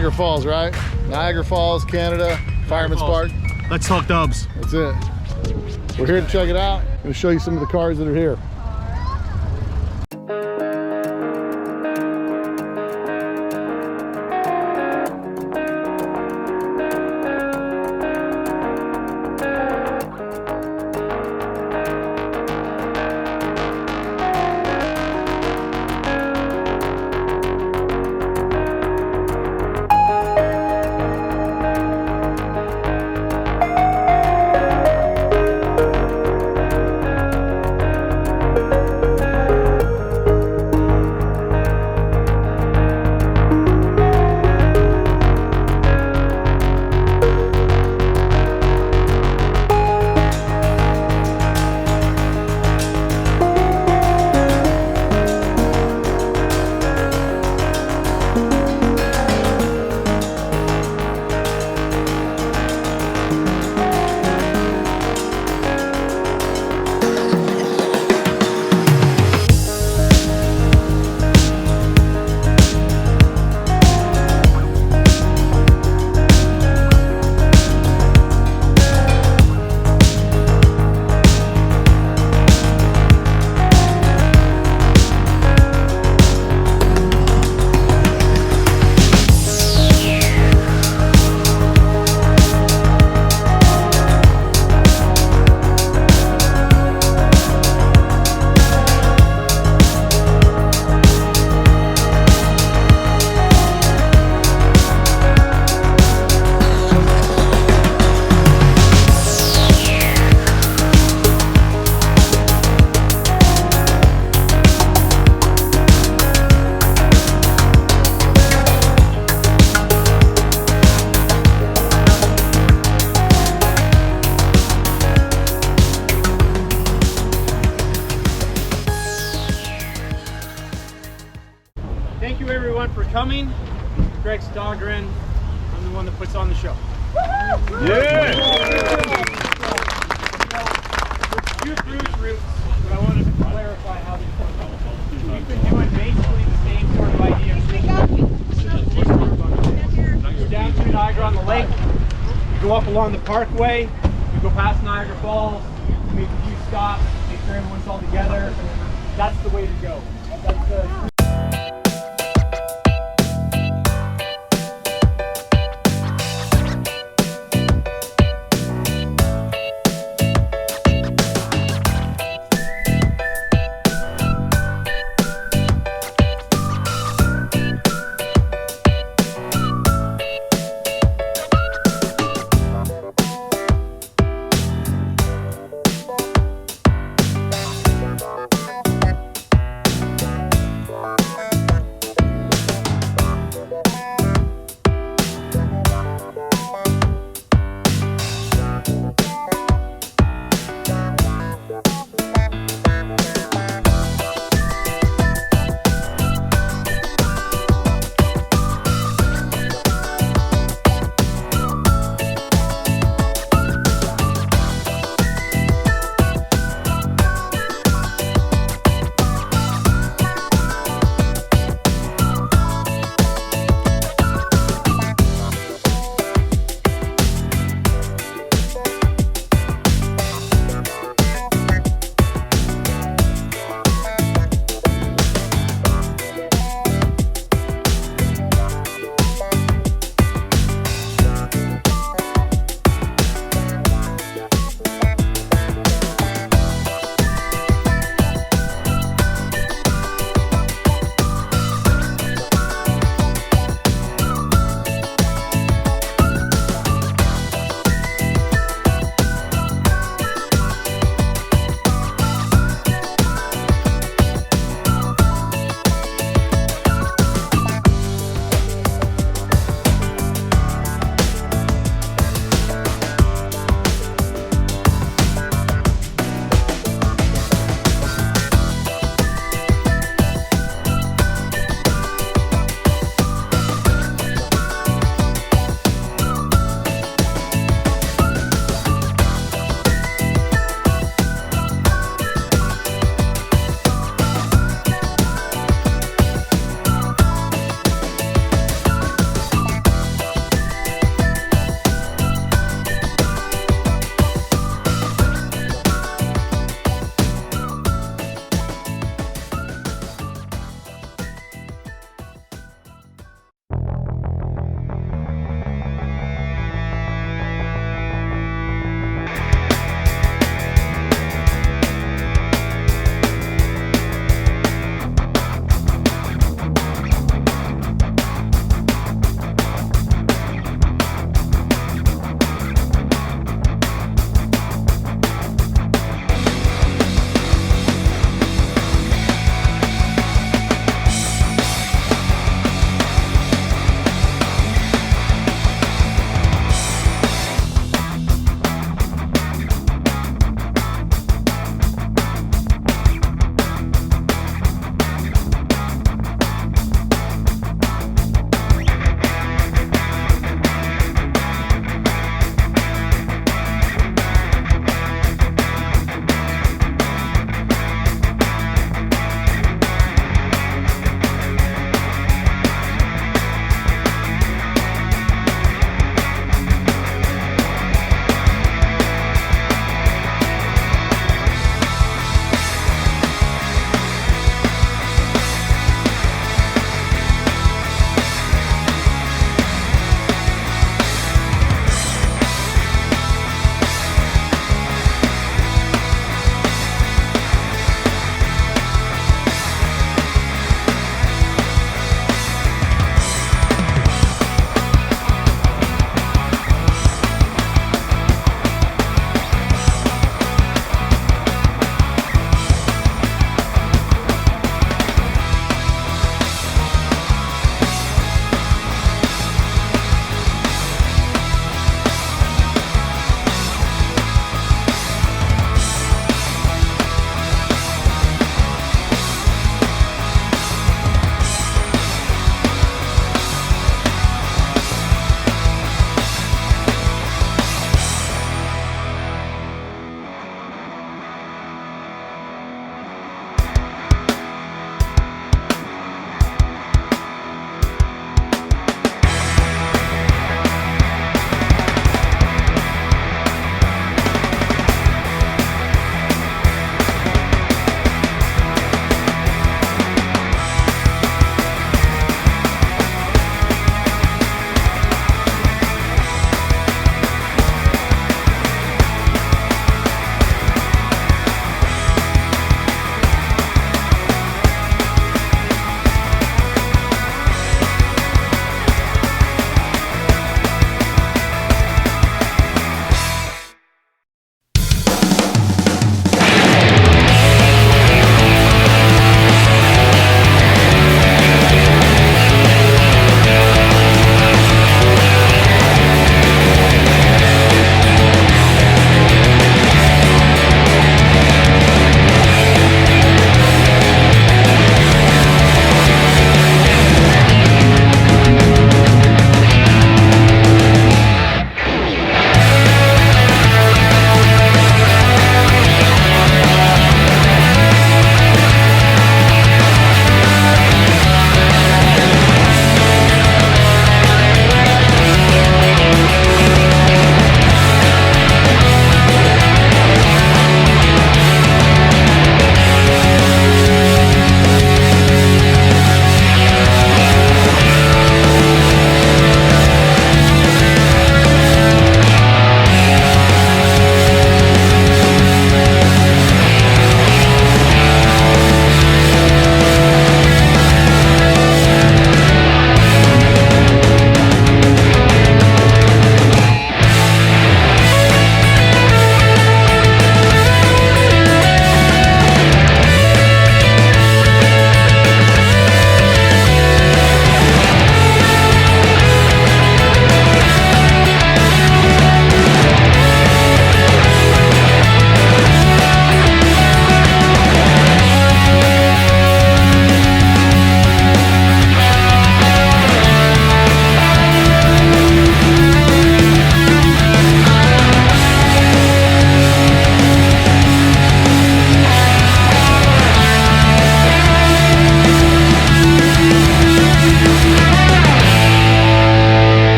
Niagara Falls, right? Niagara Falls, Canada, Fireman's Park. Let's talk dubs. That's it. We're here to check it out. I'm going to show you some of the cars that are here. Thank you everyone for coming. Greg Stogren. I'm the one that puts on the show. Yeah! Few cruise routes, but I wanted to clarify how these work. We've been doing basically the same sort of idea. You go down to Niagara on the lake, you go up along the parkway, you go past Niagara Falls, you make a few stops, make sure everyone's all together. That's the way to go. That's the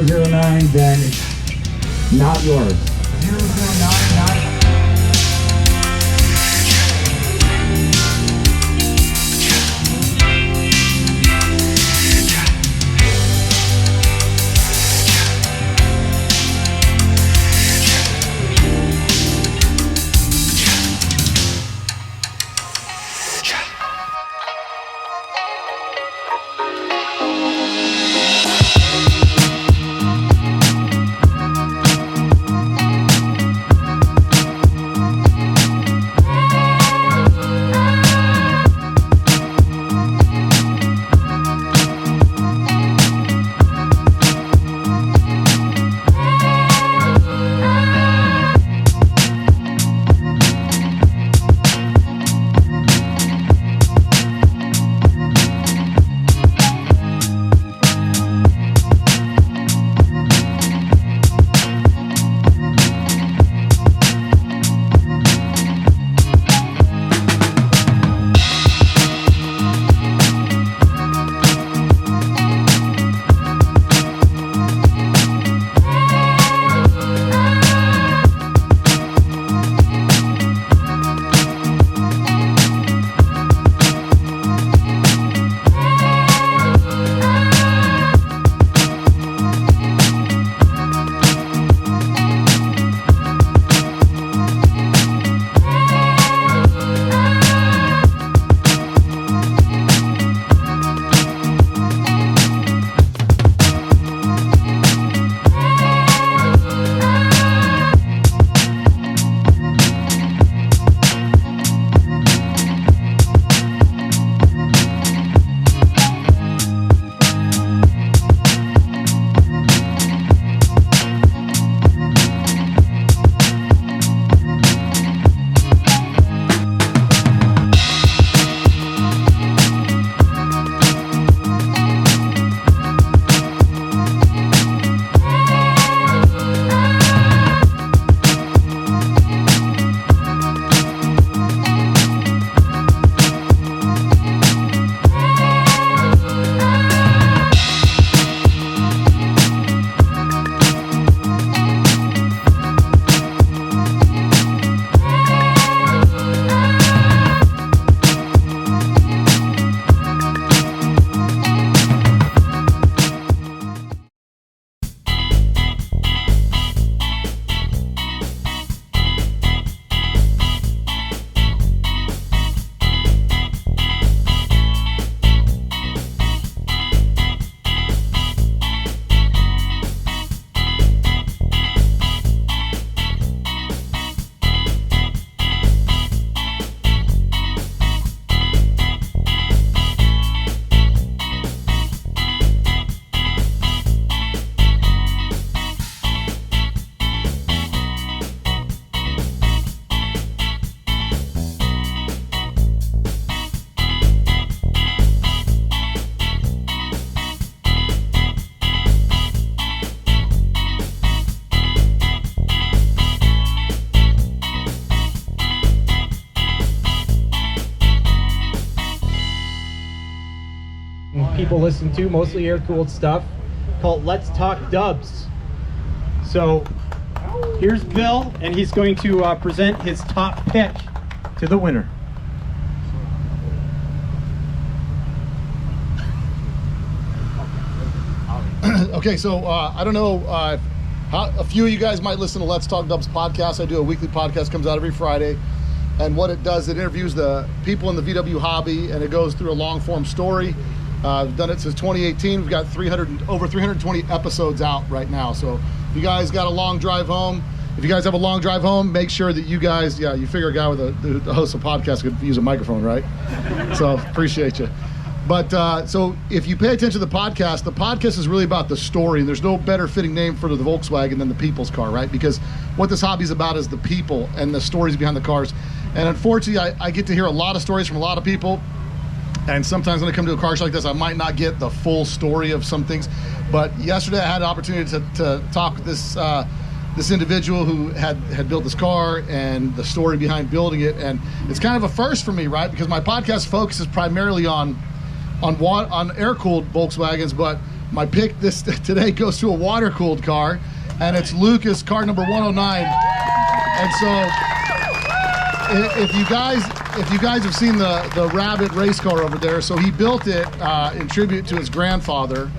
009, then it's not yours. 009. People listen to, mostly air-cooled stuff, called Let's Talk Dubs. So here's Bill, and he's going to present his top pick to the winner. Okay, so I don't know how a few of you guys might listen to Let's Talk Dubs podcast. I do a weekly podcast, comes out every Friday, and what it does, it interviews the people in the VW hobby, and it goes through a long-form story. I've done it since 2018. We've got over 320 episodes out right now. So if you guys got a long drive home, make sure that you guys, you figure a guy with the host of a podcast could use a microphone, right? So appreciate you. But so if you pay attention to the podcast is really about the story. And there's no better fitting name for the Volkswagen than the people's car, right? Because what this hobby is about is the people and the stories behind the cars. And unfortunately, I get to hear a lot of stories from a lot of people. And sometimes when I come to a car show like this, I might not get the full story of some things. But yesterday I had an opportunity to talk with this individual who had built this car and the story behind building it. And it's kind of a first for me, right? Because my podcast focuses primarily on air-cooled Volkswagens, but my pick today goes to a water-cooled car, and it's Lucas, car number 109. And so, if you guys have seen the Rabbit race car over there, so he built it in tribute to his grandfather,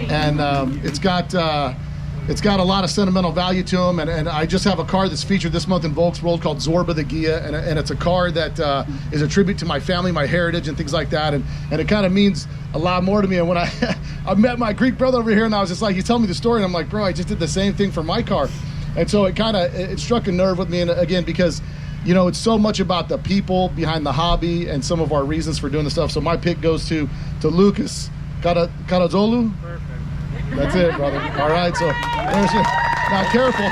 and it's got a lot of sentimental value to him. And I just have a car that's featured this month in Volks World called Zorba the Ghia, and it's a car that is a tribute to my family, my heritage, and things like that. And it kind of means a lot more to me. And when I met my Greek brother over here, and I was just like, he's telling me the story, and I'm like, bro, I just did the same thing for my car. And so it struck a nerve with me, and again, because it's so much about the people behind the hobby and some of our reasons for doing the stuff. So my pick goes to Lucas Karazolu. Perfect. That's it, brother. All right, so there's your, now careful.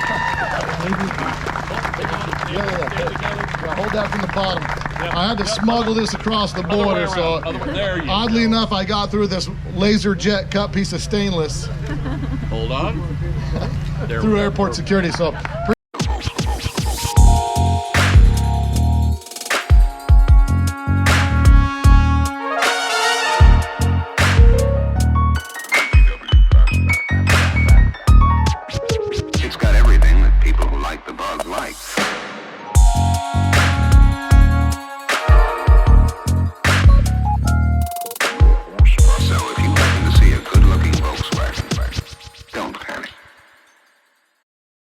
Yeah. Hold that from the bottom. I had to smuggle this across the border, so oddly enough, I got through this laser jet cut piece of stainless. Hold on. Through airport security. So